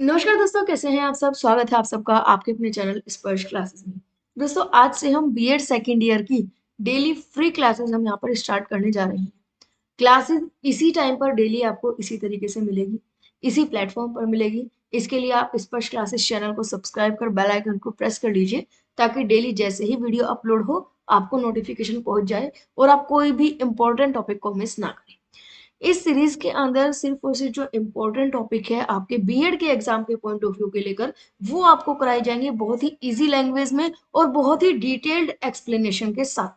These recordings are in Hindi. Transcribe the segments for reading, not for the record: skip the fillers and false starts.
नमस्कार दोस्तों, कैसे हैं आप सब। स्वागत है आप सबका आपके अपने चैनल स्पर्श क्लासेस में। दोस्तों, आज से हम बीएड सेकेंड ईयर की डेली फ्री क्लासेस हम यहाँ पर स्टार्ट करने जा रहे हैं। क्लासेस इसी टाइम पर डेली आपको इसी तरीके से मिलेगी, इसी प्लेटफॉर्म पर मिलेगी। इसके लिए आप स्पर्श क्लासेस चैनल को सब्सक्राइब कर बेल आइकन को प्रेस कर लीजिए, ताकि डेली जैसे ही वीडियो अपलोड हो आपको नोटिफिकेशन पहुंच जाए और आप कोई भी इंपॉर्टेंट टॉपिक को मिस ना करें। इस सीरीज के अंदर सिर्फ और सिर्फ जो इम्पोर्टेंट टॉपिक है आपके बीएड के एग्जाम के पॉइंट ऑफ व्यू के लेकर, वो आपको कराए जाएंगे बहुत ही इजी लैंग्वेज में और बहुत ही डिटेल्ड एक्सप्लेनेशन के साथ।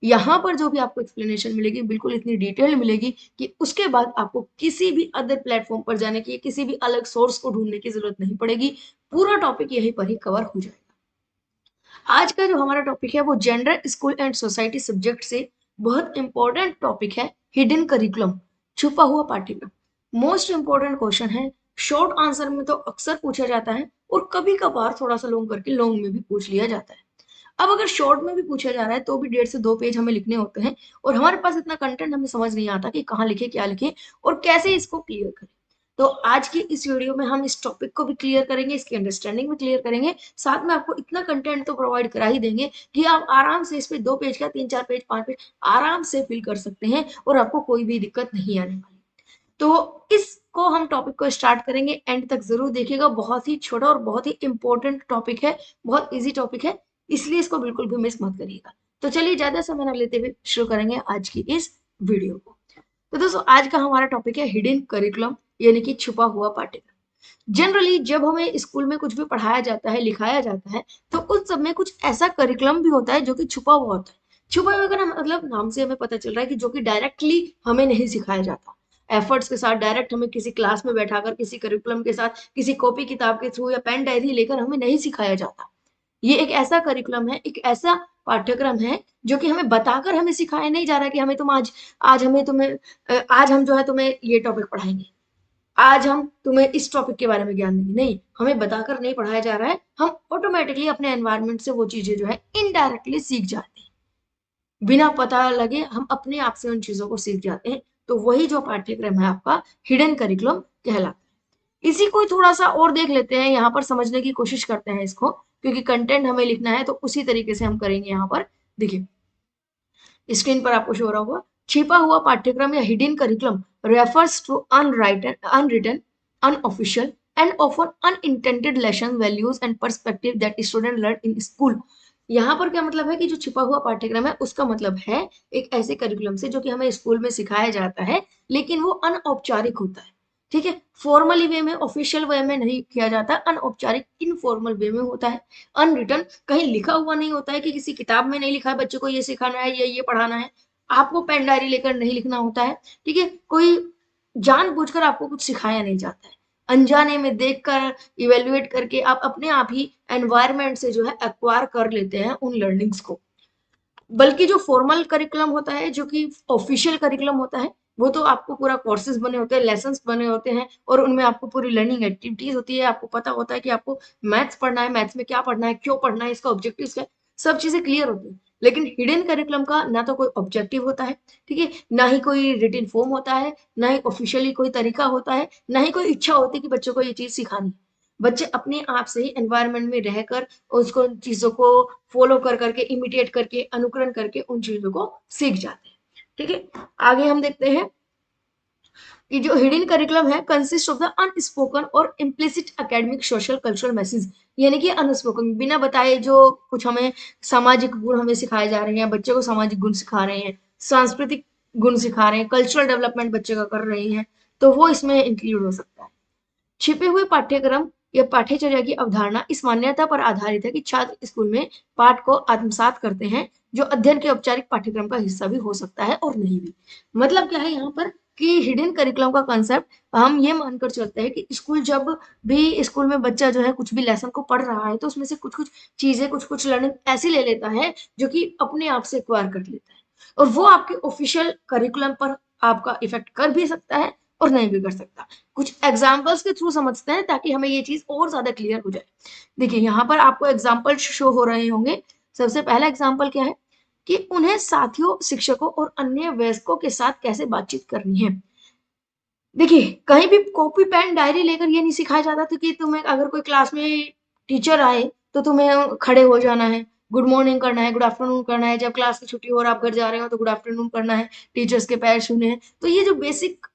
यहाँ पर जो भी आपको एक्सप्लेनेशन मिलेगी बिल्कुल इतनी डिटेल्ड मिलेगी कि उसके बाद आपको किसी भी अदर प्लेटफॉर्म पर जाने की, किसी भी अलग सोर्स को ढूंढने की जरूरत नहीं पड़ेगी। पूरा टॉपिक यहीं पर ही कवर हो जाएगा। आज का जो हमारा टॉपिक है वो gender, school and society subject से बहुत इंपॉर्टेंट टॉपिक है, हिडन करिकुलम, छुपा हुआ पाठ्यक्रम। मोस्ट इंपॉर्टेंट क्वेश्चन है। शॉर्ट आंसर में तो अक्सर पूछा जाता है और कभी कभार थोड़ा सा लॉन्ग करके लॉन्ग में भी पूछ लिया जाता है। अब अगर शॉर्ट में भी पूछा जा रहा है तो भी 1.5 से 2 पेज हमें लिखने होते हैं और हमारे पास इतना कंटेंट हमें समझ नहीं आता कि कहाँ लिखे, क्या लिखे और कैसे इसको क्लियर करें। तो आज की इस वीडियो में हम इस टॉपिक को भी क्लियर करेंगे, इसकी अंडरस्टैंडिंग भी क्लियर करेंगे, साथ में आपको इतना कंटेंट तो प्रोवाइड करा ही देंगे कि आप आराम से इस पे 2 पेज का 3-4 पेज 5 पेज आराम से फिल कर सकते हैं और आपको कोई भी दिक्कत नहीं आने वाली। तो इसको हम टॉपिक को स्टार्ट करेंगे, एंड तक जरूर देखिएगा। बहुत ही छोटा और बहुत ही इंपॉर्टेंट टॉपिक है, बहुत इजी टॉपिक है, इसलिए इसको बिल्कुल भी मिस मत करिएगा। तो चलिए ज्यादा समय न लेते हुए शुरू करेंगे आज की इस वीडियो को। तो दोस्तों, आज का हमारा टॉपिक है हिडन करिकुलम, यानी कि छुपा हुआ पाठ्यक्रम। जनरली जब हमें स्कूल में कुछ भी पढ़ाया जाता है, लिखाया जाता है, तो उस सब में कुछ ऐसा करिकुलम भी होता है जो कि छुपा हुआ होता है। छुपा हुआ का मतलब नाम से हमें पता चल रहा है कि जो कि डायरेक्टली हमें नहीं सिखाया जाता, एफर्ट्स के साथ डायरेक्ट हमें किसी क्लास में बैठाकर किसी करिकुलम के साथ किसी कॉपी किताब के थ्रू या पेन डायरी लेकर हमें नहीं सिखाया जाता। ये एक ऐसा करिकुलम है, एक ऐसा पाठ्यक्रम है जो कि हमें बताकर हमें सिखाया नहीं जा रहा कि हमें तुम आज आज हम जो है तुम्हें ये टॉपिक पढ़ाएंगे, आज हम तुम्हें इस टॉपिक के बारे में ज्ञान देंगे। नहीं, हमें बताकर नहीं पढ़ाया जा रहा है। हम ऑटोमेटिकली अपने एनवायरनमेंट से वो चीजें जो है इनडायरेक्टली सीख जाते हैं, बिना पता लगे हम अपने आप से उन चीजों को सीख जाते हैं। तो वही जो पाठ्यक्रम है आपका हिडन करिकुलम कहलाता है। इसी को थोड़ा सा और देख लेते हैं, यहाँ पर समझने की कोशिश करते हैं इसको, क्योंकि कंटेंट हमें लिखना है तो उसी तरीके से हम करेंगे। यहाँ पर देखिए, स्क्रीन पर आपको शो हो रहा होगा, छिपा हुआ पाठ्यक्रम या hidden curriculum refers to unwritten, unofficial and often unintended lesson, values and perspective that student learn in school. यहाँ पर क्या मतलब है कि जो छिपा हुआ पाठ्यक्रम है उसका मतलब है एक ऐसे करिकुलम से जो कि हमें स्कूल में सिखाया जाता है, लेकिन वो अनौपचारिक होता है। ठीक है, फॉर्मली वे में, ऑफिशियल वे में नहीं किया जाता, अनौपचारिक इनफॉर्मल वे में होता है। अनरिटन, कहीं लिखा हुआ नहीं होता है कि किसी किताब में नहीं लिखा है बच्चों को ये सिखाना है या ये पढ़ाना है, आपको पेन डायरी लेकर नहीं लिखना होता है। ठीक है, कोई जानबूझकर आपको कुछ सिखाया नहीं जाता है। अनजाने में देखकर, इवेल्युएट करके आप अपने आप ही एनवायरनमेंट से जो है एक्वायर कर लेते हैं उन लर्निंग्स को। बल्कि जो फॉर्मल करिकुलम होता है, जो कि ऑफिशियल करिकुलम होता है, वो तो आपको पूरा कोर्सेज बने होते हैं, लेसन्स बने होते हैं और उनमें आपको पूरी लर्निंग एक्टिविटीज होती है। आपको पता होता है कि आपको मैथ्स पढ़ना है, मैथ्स में क्या पढ़ना है, क्यों पढ़ना है, इसका ऑब्जेक्टिव क्या है, सब चीजें क्लियर होती है। लेकिन हिडन करिकुलम का ना तो कोई ऑब्जेक्टिव होता है, ठीक है, ना ही कोई रिटन फॉर्म होता है, ना ही ऑफिशियली कोई तरीका होता है, ना ही कोई इच्छा होती है कि बच्चों को ये चीज सिखानी है। बच्चे अपने आप से ही एनवायरनमेंट में रहकर उसको चीजों को फॉलो कर करके, इमिटेट करके, अनुकरण करके उन चीजों को सीख जाते हैं। ठीक है, आगे हम देखते हैं कि जो हिडन करिकुलम है कंसिस्ट ऑफ द अनस्पोकन और implicit academic social cultural message, यानी कि अनस्पोकन, बिना बताए जो कुछ हमें सामाजिक गुण हमें सिखाए जा रहे हैं, बच्चे को सामाजिक गुण सिखा रहे हैं, सांस्कृतिक गुण सिखा रहे हैं, कल्चरल डेवलपमेंट बच्चे का कर रहे हैं, तो वो इसमें इंक्लूड हो सकता है। छिपे हुए पाठ्यक्रम या पाठ्यचर्या की अवधारणा इस मान्यता पर आधारित है कि छात्र स्कूल में पाठ को आत्मसात करते हैं, जो अध्ययन के औपचारिक पाठ्यक्रम का हिस्सा भी हो सकता है और नहीं भी। मतलब क्या है यहाँ पर कि हिडन करिकुलम का कंसेप्ट हम ये मानकर चलते हैं कि स्कूल जब भी स्कूल में बच्चा जो है कुछ भी लेसन को पढ़ रहा है तो उसमें से कुछ कुछ चीजें, कुछ कुछ लर्निंग ऐसी ले लेता है जो कि अपने आप से एक्वायर कर लेता है, और वो आपके ऑफिशियल करिकुलम पर आपका इफेक्ट कर भी सकता है और नहीं भी कर सकता। कुछ एग्जाम्पल्स के थ्रू समझते हैं ताकि हमें ये चीज और ज्यादा क्लियर हो जाए। देखिए, यहाँ पर आपको एग्जाम्पल शो हो रहे होंगे। सबसे पहला एग्जाम्पल क्या है कि उन्हें साथियों, शिक्षकों और अन्य वयस्कों के साथ कैसे बातचीत करनी है। देखिए, कहीं भी कॉपी पेन डायरी लेकर ये नहीं सिखाया जाता था कि तुम्हें अगर कोई क्लास में टीचर आए तो तुम्हें खड़े हो जाना है, गुड मॉर्निंग करना है, गुड आफ्टरनून करना है, जब क्लास की छुट्टी हो और आप घर जा रहे हो तो गुड आफ्टरनून करना है, टीचर्स के पैर छूने हैं। तो ये जो बेसिक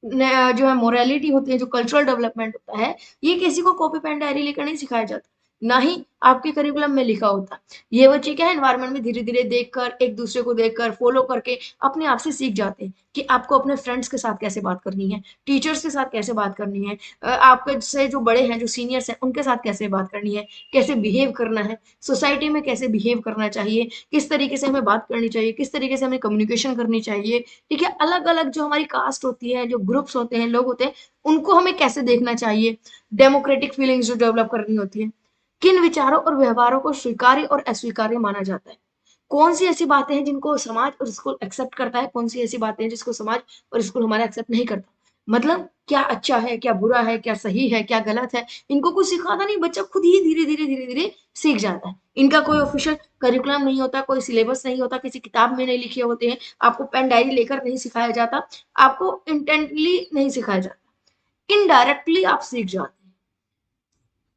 जो है मोरालिटी होती है, जो कल्चरल डेवलपमेंट होता है, ये किसी को कॉपी पेन डायरी लेकर नहीं सिखाया जाता, ना ही आपके करिकुलम में लिखा होता। ये बच्चे क्या है एनवायरनमेंट में धीरे धीरे देखकर, एक दूसरे को देखकर, फॉलो करके अपने आप से सीख जाते हैं कि आपको अपने फ्रेंड्स के साथ कैसे बात करनी है, टीचर्स के साथ कैसे बात करनी है, आपके से जो बड़े हैं, जो सीनियर्स हैं, उनके साथ कैसे बात करनी है, कैसे बिहेव करना है, सोसाइटी में कैसे बिहेव करना चाहिए, किस तरीके से हमें बात करनी चाहिए, किस तरीके से हमें कम्युनिकेशन करनी चाहिए। ठीक है, अलग अलग जो हमारी कास्ट होती है, जो ग्रुप्स होते हैं, लोग होते हैं, उनको हमें कैसे देखना चाहिए, डेमोक्रेटिक फीलिंग्स जो डेवलप करनी होती है, किन विचारों और व्यवहारों को स्वीकार्य और अस्वीकार्य माना जाता है, कौन सी ऐसी बातें हैं जिनको समाज और स्कूल एक्सेप्ट करता है, कौन सी ऐसी बातें हैं जिसको समाज और स्कूल हमारा एक्सेप्ट नहीं करता। मतलब क्या अच्छा है, क्या बुरा है, क्या सही है, क्या गलत है, इनको कुछ सिखाता नहीं, बच्चा खुद ही धीरे धीरे धीरे धीरे सीख जाता है। इनका कोई ऑफिशियल करिकुलम नहीं होता, कोई सिलेबस नहीं होता, किसी किताब में नहीं लिखे होते हैं, आपको पेन डायरी लेकर नहीं सिखाया जाता, आपको इंटेंटली नहीं सिखाया जाता, इनडायरेक्टली आप सीख जाते हैं।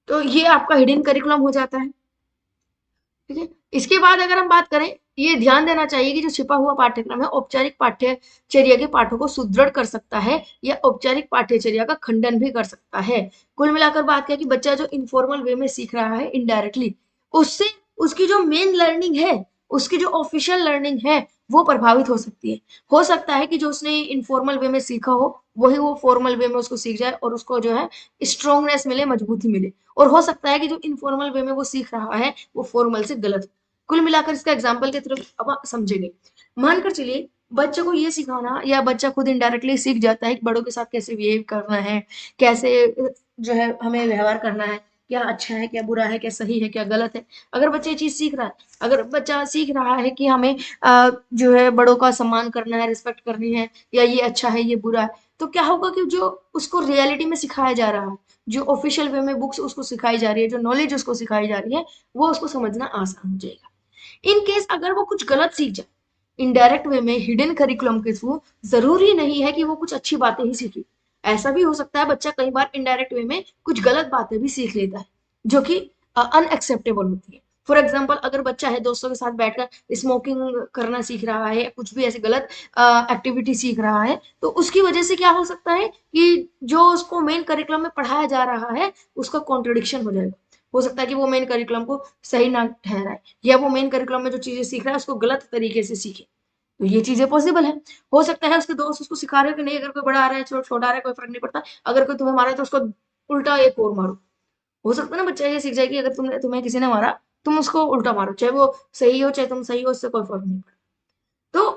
तो ये आपका हिडन करिकुलम हो जाता है। ठीक है, इसके बाद अगर हम बात करें, ये ध्यान देना चाहिए कि जो छिपा हुआ पाठ्यक्रम है औपचारिक पाठ्यचर्या के पाठों को सुदृढ़ कर सकता है या औपचारिक पाठ्यचर्या का खंडन भी कर सकता है। कुल मिलाकर बात है कि बच्चा जो इनफॉर्मल वे में सीख रहा है इनडायरेक्टली, उससे उसकी जो मेन लर्निंग है, उसकी जो ऑफिशियल लर्निंग है, वो प्रभावित हो सकती है। हो सकता है कि जो उसने इनफॉर्मल वे में सीखा हो वही वो फॉर्मल वे में उसको सीख जाए और उसको जो है स्ट्रांगनेस मिले, मजबूती मिले। और हो सकता है कि जो इनफॉर्मल वे में वो सीख रहा है वो फॉर्मल से गलत। कुल मिलाकर इसका एग्जाम्पल के थ्रू अब आप समझेंगे। मानकर चलिए बच्चे को ये सिखाना, या बच्चा खुद इनडायरेक्टली सीख जाता है कि बड़ों के साथ कैसे बिहेव करना है, कैसे जो है हमें व्यवहार करना है, क्या अच्छा है, क्या बुरा है, क्या सही है, क्या गलत है। अगर बच्चा ये चीज सीख रहा है, अगर बच्चा सीख रहा है कि हमें जो है बड़ों का सम्मान करना है, रिस्पेक्ट करनी है, या ये अच्छा है ये बुरा है, तो क्या होगा कि जो उसको रियलिटी में सिखाया जा रहा है, जो ऑफिशियल वे में बुक्स उसको सिखाई जा रही है, जो नॉलेज उसको सिखाई जा रही है, वो उसको समझना आसान हो जाएगा। इन केस अगर वो कुछ गलत सीख जाए इनडायरेक्ट वे में हिडन करिकुलम के थ्रू, जरूरी नहीं है कि वो कुछ अच्छी बातें ही सीखे। ऐसा भी हो सकता है बच्चा कई बार इनडायरेक्ट वे में कुछ गलत बातें भी सीख लेता है, जो कि अनएक्सेप्टेबल होती है। फॉर एग्जाम्पल, अगर बच्चा है दोस्तों के साथ बैठकर स्मोकिंग करना सीख रहा है, कुछ भी ऐसी गलत एक्टिविटी सीख रहा है, तो उसकी वजह से क्या हो सकता है कि जो उसको मेन करिकुलम में पढ़ाया जा रहा है उसका कॉन्ट्रोडिक्शन हो जाएगा। हो सकता है कि वो मेन करिकुलम को सही ना ठहराए, या वो मेन करिकुलम में जो चीजें सीख रहा है उसको गलत तरीके से सीखे। तो ये चीजें पॉसिबल है। हो सकता है उसके दोस्त उसको सिखा रहे हो कि नहीं, अगर कोई बड़ा आ रहा है, छोटा आ रहा है, कोई फर्क नहीं पड़ता, अगर कोई तुम्हें मारा है तो उसको उल्टा एक और मारो। हो सकता है ना बच्चा ये सीख जाए कि अगर तुमने तुम्हें किसी ने मारा, तुम उसको उल्टा मारो, चाहे वो सही हो चाहे तुम सही हो, उससे कोई फर्क नहीं पड़ता। तो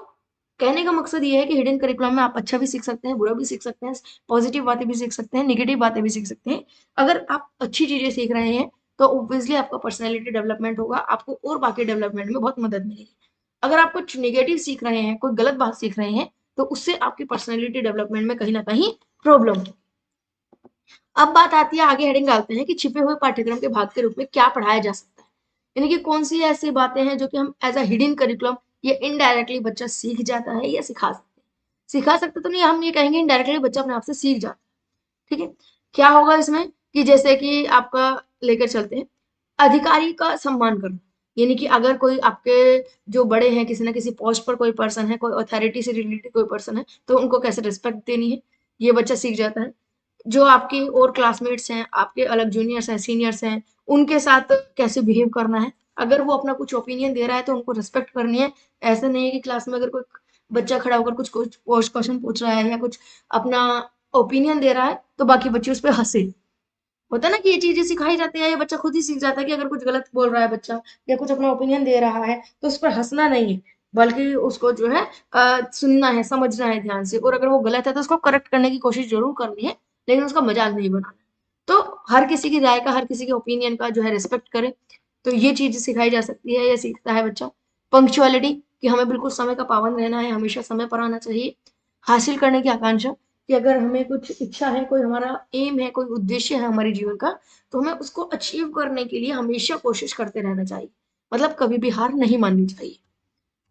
कहने का मकसद ये है कि हिडन करिकुलम में आप अच्छा भी सीख सकते हैं, बुरा भी सीख सकते हैं, पॉजिटिव बातें भी सीख सकते हैं, नेगेटिव बातें भी सीख सकते हैं। अगर आप अच्छी चीजें सीख रहे हैं तो ऑब्वियसली आपका पर्सनैलिटी डेवलपमेंट होगा, आपको और बाकी डेवलपमेंट में बहुत मदद मिलेगी। अगर आप कुछ नेगेटिव सीख रहे हैं, कोई गलत बात सीख रहे हैं, तो उससे आपकी पर्सनैलिटी डेवलपमेंट में कहीं ना कहीं प्रॉब्लम हो। अब बात आती है, आगे हेडिंग डालते हैं कि छिपे हुए पाठ्यक्रम के भाग के रूप में क्या पढ़ाया जा सकता है। यानी कि कौन सी ऐसी बातें हैं जो कि हम एज अ हिडन करिकुलम, ये इनडायरेक्टली बच्चा सीख जाता है या सिखा सकते हैं। सिखा सकते तो नहीं, हम ये कहेंगे इनडायरेक्टली बच्चा अपने आप से सीख जाता है। ठीक है, क्या होगा इसमें कि जैसे कि आपका लेकर चलते हैं, अधिकारी का सम्मान करना। यानी कि अगर कोई आपके जो बड़े हैं, किसी ना किसी पोस्ट पर कोई पर्सन है, कोई अथॉरिटी से रिलेटेड कोई पर्सन है, तो उनको कैसे रिस्पेक्ट देनी है, ये बच्चा सीख जाता है। जो आपकी और क्लासमेट्स हैं, आपके अलग जूनियर्स हैं, सीनियर्स हैं, उनके साथ कैसे बिहेव करना है। अगर वो अपना कुछ ओपिनियन दे रहा है तो उनको रिस्पेक्ट करनी है। ऐसा नहीं है कि क्लास में अगर कोई बच्चा खड़ा होकर कुछ कुछ क्वेश्चन पूछ रहा है या कुछ अपना ओपिनियन दे रहा है तो बाकी बच्चे उस पर हंसे। होता है ना कि ये चीजें सिखाई जाती है, ये बच्चा खुद ही सीख जाता है कि अगर कुछ गलत बोल रहा है बच्चा या कुछ अपना ओपिनियन दे रहा है तो उस पर हंसना नहीं है, बल्कि उसको जो है सुनना है, समझना है ध्यान से, और अगर वो गलत है तो उसको करेक्ट करने की कोशिश जरूर करनी है, लेकिन उसका मजाक नहीं बनाना। तो हर किसी की राय का, हर किसी के ओपिनियन का जो है रिस्पेक्ट करे। तो ये चीज सिखाई जा सकती है या सीखता है बच्चा। पंक्चुअलिटी, कि हमें बिल्कुल समय का पाबंद रहना है, हमेशा समय पर आना चाहिए। हासिल करने की आकांक्षा, कि अगर हमें कुछ इच्छा है, कोई हमारा एम है, कोई उद्देश्य है हमारे जीवन का, तो हमें उसको अचीव करने के लिए हमेशा कोशिश करते रहना चाहिए, मतलब कभी भी हार नहीं माननी चाहिए।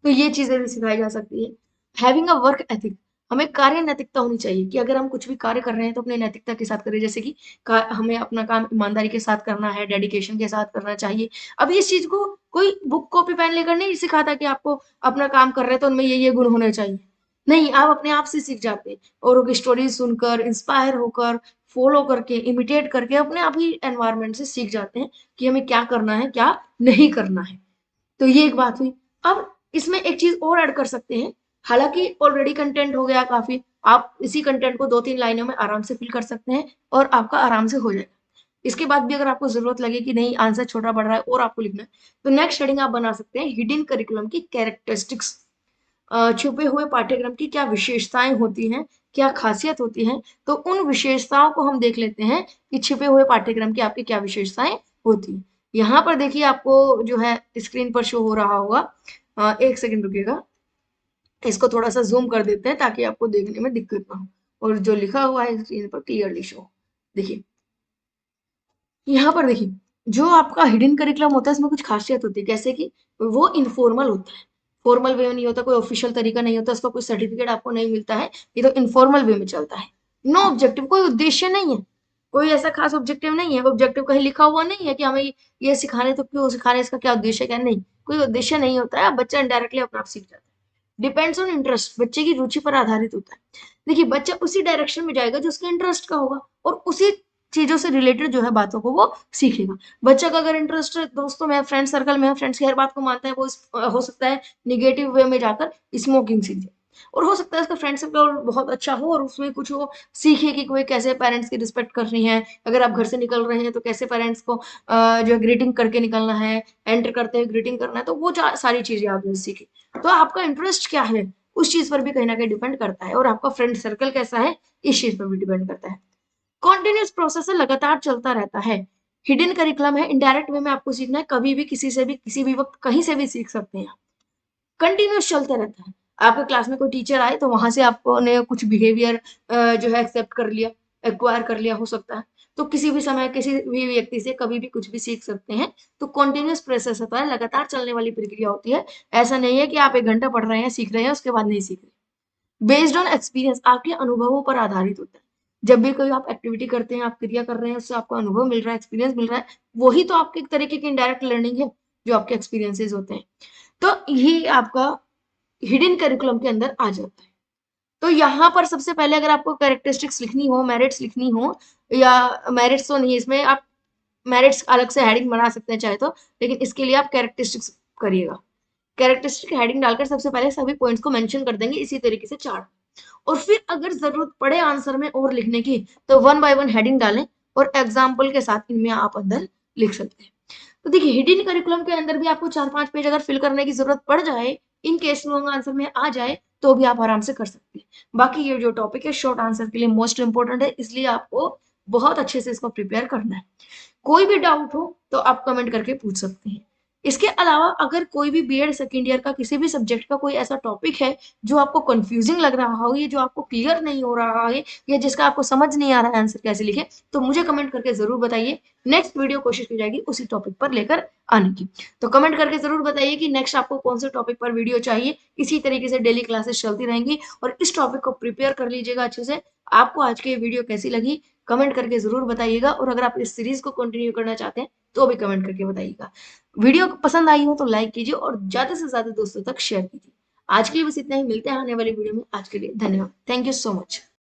तो ये चीजें भी सिखाई जा सकती है। हैविंग अ वर्क एथिक, हमें कार्य नैतिकता होनी चाहिए कि अगर हम कुछ भी कार्य कर रहे हैं तो अपने नैतिकता के साथ करें, जैसे कि हमें अपना काम ईमानदारी के साथ करना है, डेडिकेशन के साथ करना चाहिए। अब इस चीज को कोई बुक कॉपी पेन लेकर नहीं सिखाता कि आपको अपना काम कर रहे हैं तो उनमें ये गुण होने चाहिए। नहीं, आप अपने आप से सीख जाते हैं और स्टोरी सुनकर इंस्पायर होकर फॉलो करके इमिटेट करके अपने आप ही एनवायरनमेंट से सीख जाते हैं कि हमें क्या करना है क्या नहीं करना है। तो ये एक बात हुई। अब इसमें एक चीज और ऐड कर सकते हैं, हालांकि ऑलरेडी कंटेंट हो गया काफी, आप इसी कंटेंट को 2-3 लाइनों में आराम से फिल कर सकते हैं और आपका आराम से हो जाएगा। इसके बाद भी अगर आपको जरूरत लगे कि नहीं आंसर छोटा पड़ रहा है और आपको लिखना है, तो नेक्स्ट हेडिंग आप बना सकते हैं हिडन करिकुलम की कैरेक्टरिस्टिक्स। छुपे हुए पाठ्यक्रम की क्या विशेषताएं होती हैं, क्या खासियत होती है, तो उन विशेषताओं को हम देख लेते हैं कि छिपे हुए पाठ्यक्रम की आपकी क्या विशेषताएं होती हैं। यहाँ पर देखिए आपको जो है स्क्रीन पर शो हो रहा होगा, एक सेकंड रुकिएगा, इसको थोड़ा सा जूम कर देते हैं ताकि आपको देखने में दिक्कत ना हो और जो लिखा हुआ है स्क्रीन पर क्लियरली शो। देखिए यहाँ पर देखिए, जो आपका हिडन करिकुलम होता है इसमें कुछ खासियत होती है, जैसे कि वो इनफॉर्मल होता है, फॉर्मल वे में नहीं होता, कोई ऑफिशियल तरीका नहीं होता, उसका कोई सर्टिफिकेट आपको नहीं मिलता है, ये तो इनफॉर्मल वे में चलता है। नो ऑब्जेक्टिव, कोई उद्देश्य नहीं है, कोई ऐसा खास ऑब्जेक्टिव नहीं है, ऑब्जेक्टिव कहीं लिखा हुआ नहीं है कि हमें ये सिखाने, तो क्यों सिखाने, इसका क्या उद्देश्य क्या, नहीं, कोई उद्देश्य नहीं होता है, बच्चा इनडायरेक्टली अपने आप सीख जाता है। डिपेंड्स ऑन इंटरेस्ट, बच्चे की रुचि पर आधारित होता है। देखिए बच्चा उसी डायरेक्शन में जाएगा जो उसके इंटरेस्ट का होगा और उसी चीजों से रिलेटेड जो है बातों को वो सीखेगा। बच्चा का अगर इंटरेस्ट दोस्तों में, फ्रेंड सर्कल में, फ्रेंड्स की हर बात को मानता है, वो हो सकता है निगेटिव वे में जाकर स्मोकिंग सीख जाए, और हो सकता है उसका फ्रेंड सर्कल बहुत अच्छा हो और उसमें कुछ वो सीखे कि कोई कैसे पेरेंट्स की रिस्पेक्ट करनी है, अगर आप घर से निकल रहे हैं तो कैसे पेरेंट्स को जो ग्रीटिंग करके निकलना है, एंटर करते हुए ग्रीटिंग करना है, तो वो सारी चीजें आप सीखे। तो आपका इंटरेस्ट क्या है उस चीज पर भी कहीं ना कहीं डिपेंड करता है, और आपका फ्रेंड सर्कल कैसा है इस चीज पर भी डिपेंड करता है। कॉन्टिन्यूस प्रोसेस है, लगातार चलता रहता है। हिडन करिकुलम है, इनडायरेक्ट वे में आपको सीखना है, कभी भी किसी से भी किसी भी वक्त कहीं से भी सीख सकते हैं। कंटिन्यूस चलता रहता है, आपके क्लास में कोई टीचर आए तो वहां से आपने कुछ बिहेवियर जो है एक्सेप्ट कर लिया, एक्वायर कर लिया हो सकता है, तो किसी भी समय किसी भी व्यक्ति से कभी भी कुछ भी सीख सकते हैं। तो कॉन्टिन्यूस प्रोसेस होता है, लगातार चलने वाली प्रक्रिया होती है। ऐसा नहीं है कि आप 1 घंटा पढ़ रहे हैं सीख रहे हैं उसके बाद नहीं सीख रहे। बेस्ड ऑन एक्सपीरियंस, आपके अनुभवों पर आधारित होता है। जब भी कोई आप एक्टिविटी करते हैं, आप क्रिया कर रहे हैं, उससे आपको अनुभव मिल रहा है, एक्सपीरियंस मिल रहा है, वही तो आपके एक तरीके की इनडायरेक्ट लर्निंग है, जो आपके एक्सपीरियंसेस होते हैं। तो ये आपका हिडन करिकुलम के अंदर आ जाता है। तो यहाँ पर सबसे पहले अगर आपको कैरेक्टरिस्टिक्स लिखनी हो, मेरिट्स लिखनी हो, या मेरिट्स तो नहीं, इसमें आप मेरिट्स अलग से हेडिंग बना सकते हैं चाहे तो, लेकिन इसके लिए आप कैरेक्टरिस्टिक्स करिएगा। कैरेक्टरिस्टिक हेडिंग डालकर सबसे पहले सभी पॉइंट्स को मेंशन कर देंगे इसी तरीके से चार्ट, और फिर अगर जरूरत पड़े आंसर में और लिखने की तो 1 बाय 1 हेडिंग डालें और एग्जाम्पल के साथ इनमें आप अंदर लिख सकते हैं। तो देखिए हिडन करिकुलम के अंदर भी आपको 4-5 पेज अगर फिल करने की जरूरत पड़ जाए, इन केस लॉन्ग आंसर में आ जाए, तो भी आप आराम से कर सकते हैं। बाकी ये जो टॉपिक है शॉर्ट आंसर के लिए मोस्ट इंपोर्टेंट है, इसलिए आपको बहुत अच्छे से इसको प्रिपेयर करना है। कोई भी डाउट हो तो आप कमेंट करके पूछ सकते हैं। इसके अलावा अगर कोई भी बीएड सेकेंड ईयर का किसी भी सब्जेक्ट का कोई ऐसा टॉपिक है जो आपको कंफ्यूजिंग लग रहा हो, ये जो आपको क्लियर नहीं हो रहा है, या जिसका आपको समझ नहीं आ रहा है आंसर कैसे लिखे, तो मुझे कमेंट करके जरूर बताइए। नेक्स्ट वीडियो कोशिश की जाएगी उसी टॉपिक पर लेकर आने की। तो कमेंट करके जरूर बताइए कि नेक्स्ट आपको कौन से टॉपिक पर वीडियो चाहिए। इसी तरीके से डेली क्लासेस चलती रहेंगी और इस टॉपिक को प्रिपेयर कर लीजिएगा अच्छे से। आपको आज की वीडियो कैसी लगी कमेंट करके जरूर बताइएगा, और अगर आप इस सीरीज को कंटिन्यू करना चाहते हैं तो भी कमेंट करके बताइएगा। वीडियो पसंद आई हो तो लाइक कीजिए और ज्यादा से ज्यादा दोस्तों तक शेयर कीजिए। आज के लिए बस इतना ही, मिलते हैं आने वाली वीडियो में। आज के लिए धन्यवाद, थैंक यू सो मच।